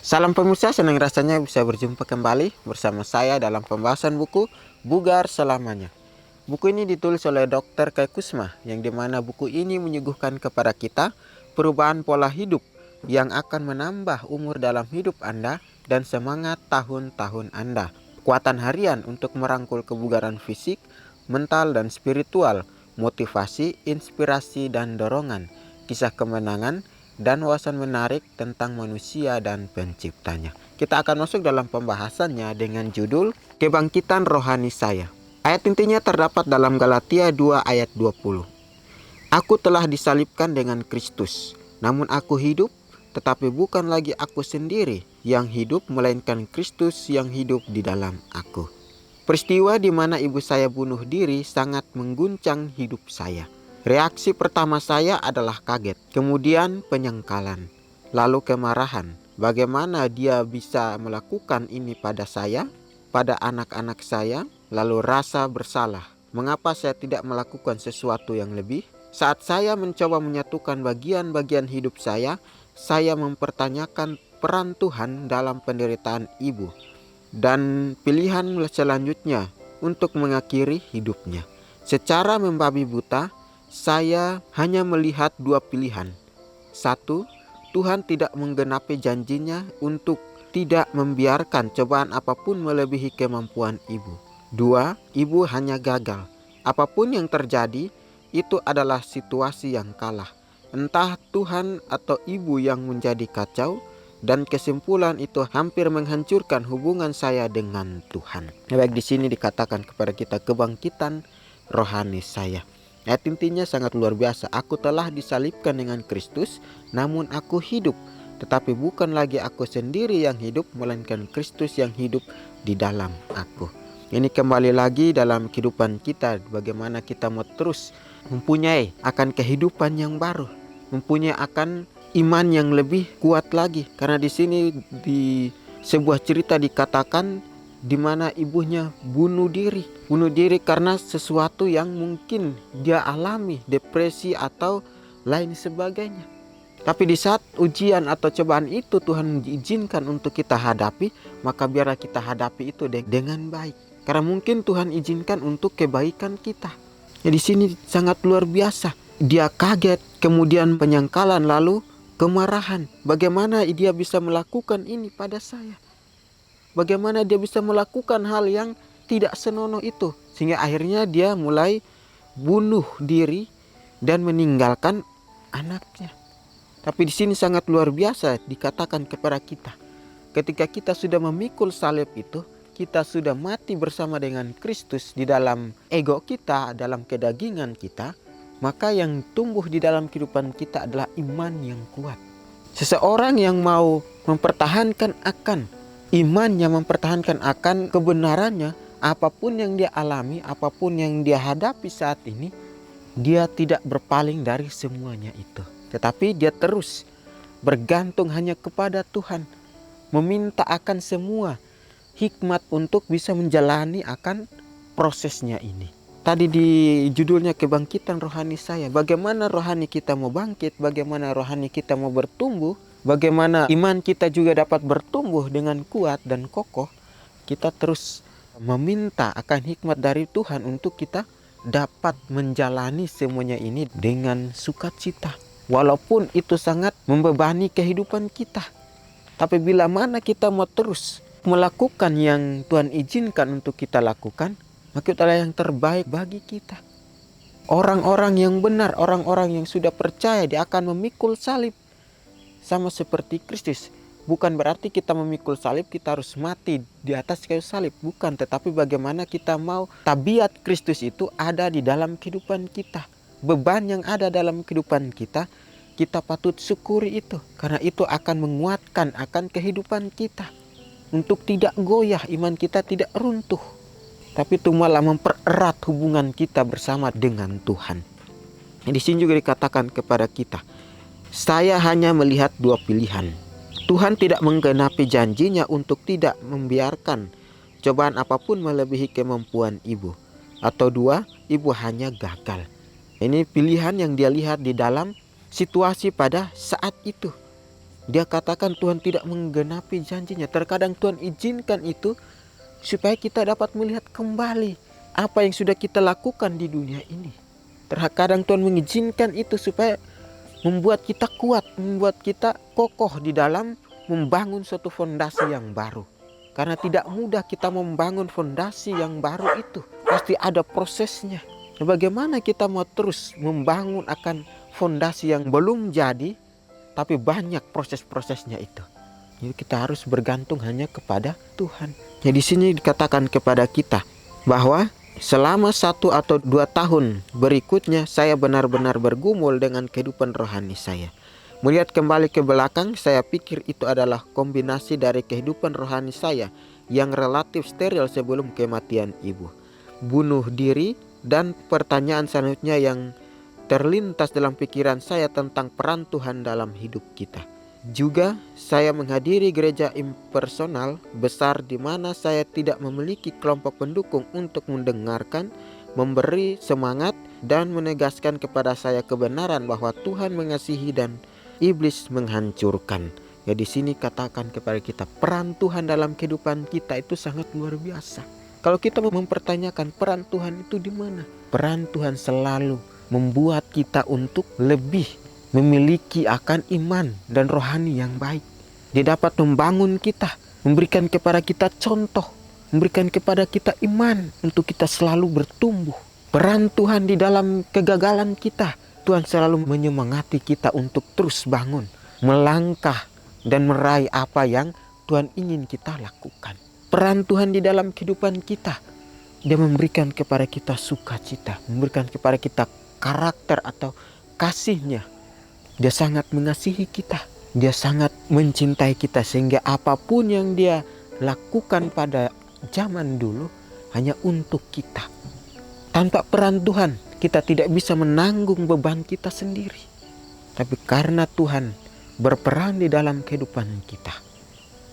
Salam pemirsa, senang rasanya bisa berjumpa kembali bersama saya dalam pembahasan buku Bugar Selamanya. Buku ini ditulis oleh Dr. Kai Kusma, yang dimana buku ini menyuguhkan kepada kita perubahan pola hidup yang akan menambah umur dalam hidup Anda dan semangat tahun-tahun Anda. Kekuatan harian untuk merangkul kebugaran fisik, mental, dan spiritual, motivasi, inspirasi, dan dorongan, kisah kemenangan, dan wawasan menarik tentang manusia dan penciptanya. Kita akan masuk dalam pembahasannya dengan judul Kebangkitan Rohani Saya. Ayat intinya terdapat dalam Galatia 2 ayat 20. Aku telah disalibkan dengan Kristus, namun aku hidup, tetapi bukan lagi aku sendiri yang hidup, melainkan Kristus yang hidup di dalam aku. Peristiwa di mana ibu saya bunuh diri sangat mengguncang hidup saya. Reaksi pertama saya adalah kaget, kemudian penyangkalan, lalu kemarahan. Bagaimana dia bisa melakukan ini pada saya, pada anak-anak saya, lalu rasa bersalah. Mengapa saya tidak melakukan sesuatu yang lebih? Saat saya mencoba menyatukan bagian-bagian hidup saya mempertanyakan peran Tuhan dalam penderitaan ibu dan pilihan selanjutnya untuk mengakhiri hidupnya. Secara membabi buta, saya hanya melihat dua pilihan. Satu, Tuhan tidak menggenapi janjinya untuk tidak membiarkan cobaan apapun melebihi kemampuan ibu. Dua, ibu hanya gagal. Apapun yang terjadi, itu adalah situasi yang kalah. Entah Tuhan atau ibu yang menjadi kacau, dan kesimpulan itu hampir menghancurkan hubungan saya dengan Tuhan. Baik, di sini dikatakan kepada kita kebangkitan rohani saya. Ayat intinya sangat luar biasa. Aku telah disalibkan dengan Kristus, namun aku hidup. Tetapi bukan lagi aku sendiri yang hidup, melainkan Kristus yang hidup di dalam aku. Ini kembali lagi dalam kehidupan kita, bagaimana kita mau terus mempunyai akan kehidupan yang baru, mempunyai akan iman yang lebih kuat lagi. Karena di sini di sebuah cerita dikatakan di mana ibunya bunuh diri karena sesuatu yang mungkin dia alami, depresi atau lain sebagainya. Tapi di saat ujian atau cobaan itu Tuhan izinkan untuk kita hadapi, maka biarlah kita hadapi itu dengan baik. Karena mungkin Tuhan izinkan untuk kebaikan kita. Ya, di sini sangat luar biasa. Dia kaget, kemudian penyangkalan, lalu kemarahan. Bagaimana dia bisa melakukan ini pada saya? Bagaimana dia bisa melakukan hal yang tidak senonoh itu? Sehingga akhirnya dia mulai bunuh diri dan meninggalkan anaknya. Tapi di sini sangat luar biasa dikatakan kepada kita. Ketika kita sudah memikul salib itu, kita sudah mati bersama dengan Kristus di dalam ego kita, dalam kedagingan kita, maka yang tumbuh di dalam kehidupan kita adalah iman yang kuat. Seseorang yang mau mempertahankan akan imannya, mempertahankan akan kebenarannya, apapun yang dia alami, apapun yang dia hadapi saat ini, dia tidak berpaling dari semuanya itu. Tetapi dia terus bergantung hanya kepada Tuhan, meminta akan semua hikmat untuk bisa menjalani akan prosesnya ini. Tadi di judulnya kebangkitan rohani saya. Bagaimana rohani kita mau bangkit, bagaimana rohani kita mau bertumbuh, bagaimana iman kita juga dapat bertumbuh dengan kuat dan kokoh. Kita terus meminta akan hikmat dari Tuhan untuk kita dapat menjalani semuanya ini dengan sukacita. Walaupun itu sangat membebani kehidupan kita. Tapi bila mana kita mau terus melakukan yang Tuhan izinkan untuk kita lakukan, maka itulah yang terbaik bagi kita. Orang-orang yang benar, orang-orang yang sudah percaya dia akan memikul salib sama seperti Kristus. Bukan berarti kita memikul salib kita harus mati di atas kayu salib, bukan. Tetapi bagaimana kita mau tabiat Kristus itu ada di dalam kehidupan kita. Beban yang ada dalam kehidupan kita, kita patut syukuri itu. Karena itu akan menguatkan akan kehidupan kita. Untuk tidak goyah, iman kita tidak runtuh. Tapi itu malah mempererat hubungan kita bersama dengan Tuhan. Di sini juga dikatakan kepada kita, saya hanya melihat dua pilihan. Tuhan tidak menggenapi janjinya untuk tidak membiarkan cobaan apapun melebihi kemampuan ibu. Atau dua, ibu hanya gagal. Ini pilihan yang dia lihat di dalam situasi pada saat itu. Dia katakan Tuhan tidak menggenapi janjinya. Terkadang Tuhan izinkan itu supaya kita dapat melihat kembali apa yang sudah kita lakukan di dunia ini. Terkadang Tuhan mengizinkan itu supaya membuat kita kuat, membuat kita kokoh di dalam membangun suatu fondasi yang baru. Karena tidak mudah kita membangun fondasi yang baru itu. Pasti ada prosesnya. Bagaimana kita mau terus membangun akan fondasi yang belum jadi, tapi banyak proses-prosesnya itu. Jadi kita harus bergantung hanya kepada Tuhan. Jadi di sini dikatakan kepada kita bahwa selama 1 atau 2 tahun berikutnya saya benar-benar bergumul dengan kehidupan rohani saya. Melihat kembali ke belakang, saya pikir itu adalah kombinasi dari kehidupan rohani saya yang relatif steril sebelum kematian ibu, bunuh diri, dan pertanyaan selanjutnya yang terlintas dalam pikiran saya tentang peran Tuhan dalam hidup kita. Juga saya menghadiri gereja impersonal besar di mana saya tidak memiliki kelompok pendukung untuk mendengarkan, memberi semangat, dan menegaskan kepada saya kebenaran bahwa Tuhan mengasihi dan iblis menghancurkan. Ya, di sini katakan kepada kita peran Tuhan dalam kehidupan kita itu sangat luar biasa. Kalau kita mempertanyakan peran Tuhan itu di mana? Peran Tuhan selalu membuat kita untuk lebih memiliki akan iman dan rohani yang baik. Dia dapat membangun kita, memberikan kepada kita contoh, memberikan kepada kita iman untuk kita selalu bertumbuh. Peran Tuhan di dalam kegagalan kita, Tuhan selalu menyemangati kita untuk terus bangun, melangkah, dan meraih apa yang Tuhan ingin kita lakukan. Peran Tuhan di dalam kehidupan kita, Dia memberikan kepada kita sukacita, memberikan kepada kita karakter atau kasih-Nya. Dia sangat mengasihi kita, Dia sangat mencintai kita, sehingga apapun yang Dia lakukan pada zaman dulu hanya untuk kita. Tanpa peran Tuhan, kita tidak bisa menanggung beban kita sendiri. Tapi karena Tuhan berperan di dalam kehidupan kita,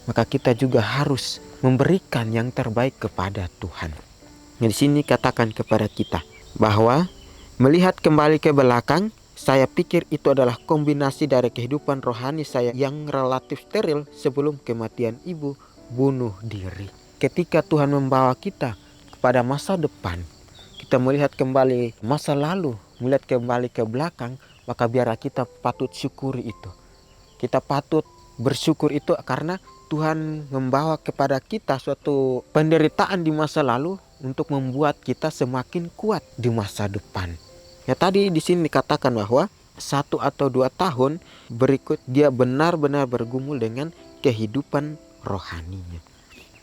maka kita juga harus memberikan yang terbaik kepada Tuhan. Di sini katakan kepada kita bahwa melihat kembali ke belakang, saya pikir itu adalah kombinasi dari kehidupan rohani saya yang relatif steril sebelum kematian ibu, bunuh diri. Ketika Tuhan membawa kita kepada masa depan, kita melihat kembali masa lalu, melihat kembali ke belakang, maka biarlah kita patut syukuri itu. Kita patut bersyukur itu karena Tuhan membawa kepada kita suatu penderitaan di masa lalu untuk membuat kita semakin kuat di masa depan. Ya, tadi di sini dikatakan bahwa 1 atau 2 tahun berikut dia benar-benar bergumul dengan kehidupan rohaninya.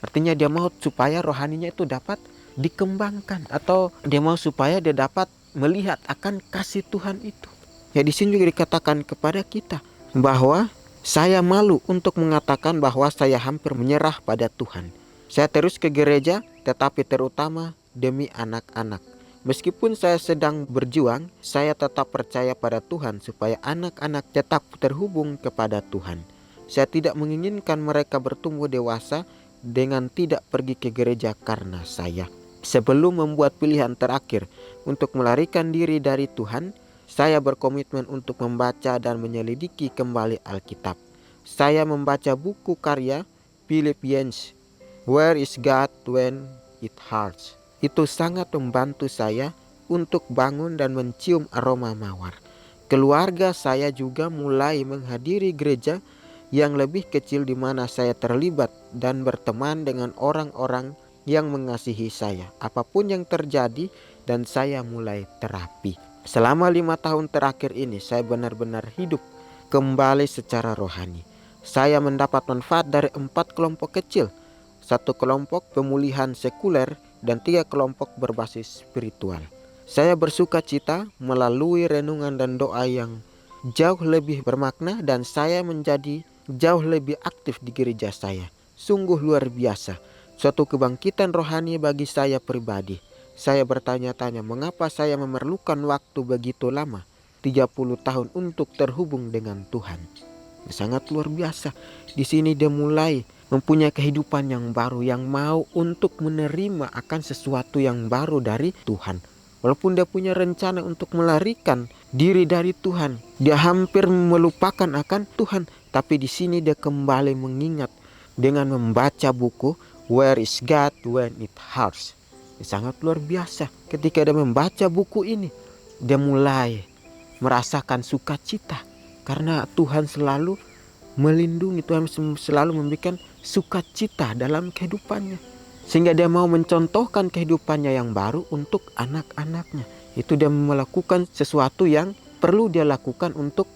Artinya dia mau supaya rohaninya itu dapat dikembangkan, atau dia mau supaya dia dapat melihat akan kasih Tuhan itu. Ya, di sini juga dikatakan kepada kita bahwa saya malu untuk mengatakan bahwa saya hampir menyerah pada Tuhan. Saya terus ke gereja, tetapi terutama demi anak-anak. Meskipun saya sedang berjuang, saya tetap percaya pada Tuhan supaya anak-anak tetap terhubung kepada Tuhan. Saya tidak menginginkan mereka bertumbuh dewasa dengan tidak pergi ke gereja karena saya. Sebelum membuat pilihan terakhir untuk melarikan diri dari Tuhan, saya berkomitmen untuk membaca dan menyelidiki kembali Alkitab. Saya membaca buku karya Philippians, Where is God When It Hurts. Itu sangat membantu saya untuk bangun dan mencium aroma mawar. Keluarga saya juga mulai menghadiri gereja yang lebih kecil di mana saya terlibat dan berteman dengan orang-orang yang mengasihi saya. Apapun yang terjadi, dan saya mulai terapi. Selama 5 tahun terakhir ini saya benar-benar hidup kembali secara rohani. Saya mendapat manfaat dari 4 kelompok kecil, 1 kelompok pemulihan sekuler, dan 3 kelompok berbasis spiritual. Saya bersuka cita melalui renungan dan doa yang jauh lebih bermakna, dan saya menjadi jauh lebih aktif di gereja saya. Sungguh luar biasa, suatu kebangkitan rohani bagi saya pribadi. Saya bertanya-tanya mengapa saya memerlukan waktu begitu lama, 30 tahun untuk terhubung dengan Tuhan. Sangat luar biasa. Di sini dia mulai mempunyai kehidupan yang baru, yang mau untuk menerima akan sesuatu yang baru dari Tuhan. Walaupun dia punya rencana untuk melarikan diri dari Tuhan, dia hampir melupakan akan Tuhan, Tapi di sini dia kembali mengingat dengan membaca buku Where is God When It Hurts. Sangat luar biasa. Ketika dia membaca buku ini, dia mulai merasakan sukacita karena Tuhan selalu melindungi, Tuhan selalu memberikan sukacita dalam kehidupannya, sehingga dia mau mencontohkan kehidupannya yang baru untuk anak-anaknya. Itu dia melakukan sesuatu yang perlu dia lakukan untuk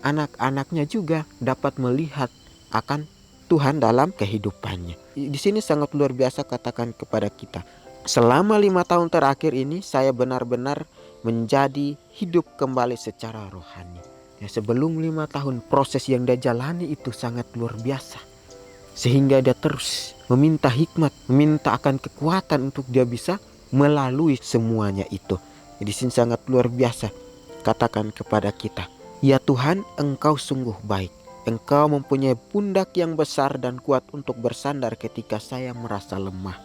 anak-anaknya juga dapat melihat akan Tuhan dalam kehidupannya. Di sini sangat luar biasa katakan kepada kita, selama 5 tahun terakhir ini saya benar-benar menjadi hidup kembali secara rohani. Ya, sebelum 5 tahun proses yang dia jalani itu sangat luar biasa, sehingga dia terus meminta hikmat, meminta akan kekuatan untuk dia bisa melalui semuanya itu. Di sini sangat luar biasa katakan kepada kita, ya Tuhan, Engkau sungguh baik. Engkau mempunyai pundak yang besar dan kuat untuk bersandar ketika saya merasa lemah.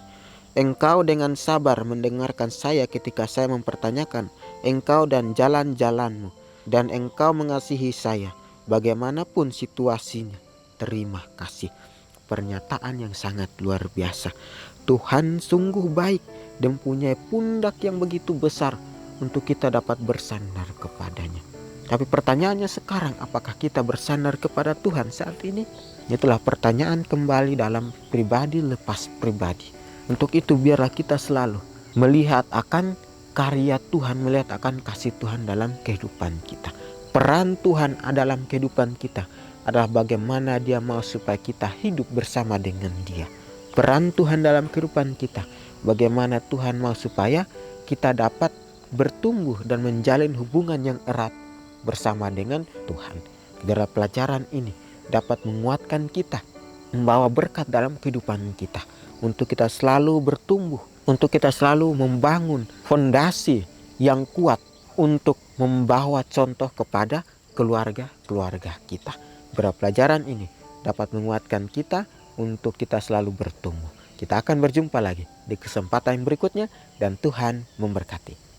Engkau dengan sabar mendengarkan saya ketika saya mempertanyakan Engkau dan jalan-jalan-Mu, dan Engkau mengasihi saya bagaimanapun situasinya. Terima kasih. Pernyataan yang sangat luar biasa. Tuhan sungguh baik dan punya pundak yang begitu besar untuk kita dapat bersandar kepadanya. Tapi pertanyaannya sekarang, apakah kita bersandar kepada Tuhan saat ini? Itulah pertanyaan kembali dalam pribadi lepas pribadi. Untuk itu biarlah kita selalu melihat akan karya Tuhan, melihat akan kasih Tuhan dalam kehidupan kita. Peran Tuhan dalam kehidupan kita adalah bagaimana Dia mau supaya kita hidup bersama dengan Dia. Peran Tuhan dalam kehidupan kita, bagaimana Tuhan mau supaya kita dapat bertumbuh dan menjalin hubungan yang erat bersama dengan Tuhan. Dalam pelajaran ini dapat menguatkan kita, membawa berkat dalam kehidupan kita, untuk kita selalu bertumbuh, untuk kita selalu membangun fondasi yang kuat untuk membawa contoh kepada keluarga-keluarga kita. Pelajaran ini dapat menguatkan kita untuk kita selalu bertumbuh. Kita akan berjumpa lagi di kesempatan berikutnya, dan Tuhan memberkati.